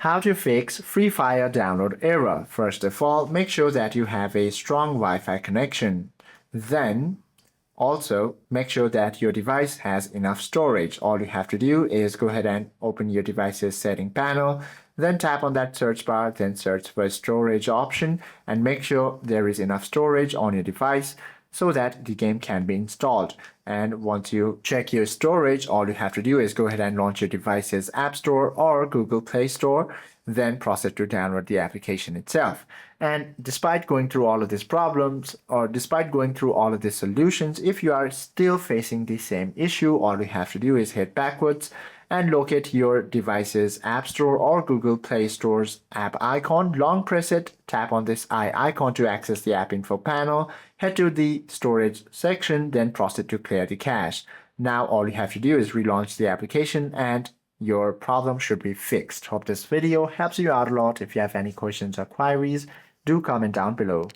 How to fix Free Fire download error. First of all, make sure that you have a strong Wi-Fi connection. Then, also make sure that your device has enough storage. All you have to do is go ahead and open your device's setting panel, then tap on that search bar, then search for storage option and make sure there is enough storage on your device so that the game can be installed. And once you check your storage, all you have to do is go ahead and launch your device's App Store or Google Play Store, then process to download the application itself. And despite going through all of these problems, or despite going through all of these solutions, if you are still facing the same issue, all you have to do is hit backwards and locate your device's App Store or Google Play Store's app icon. Long press it, tap on this eye icon to access the app info panel, head to the storage section, then proceed to clear the cache. Now all you have to do is relaunch the application and your problem should be fixed. Hope this video helps you out a lot. If you have any questions or queries, do comment down below.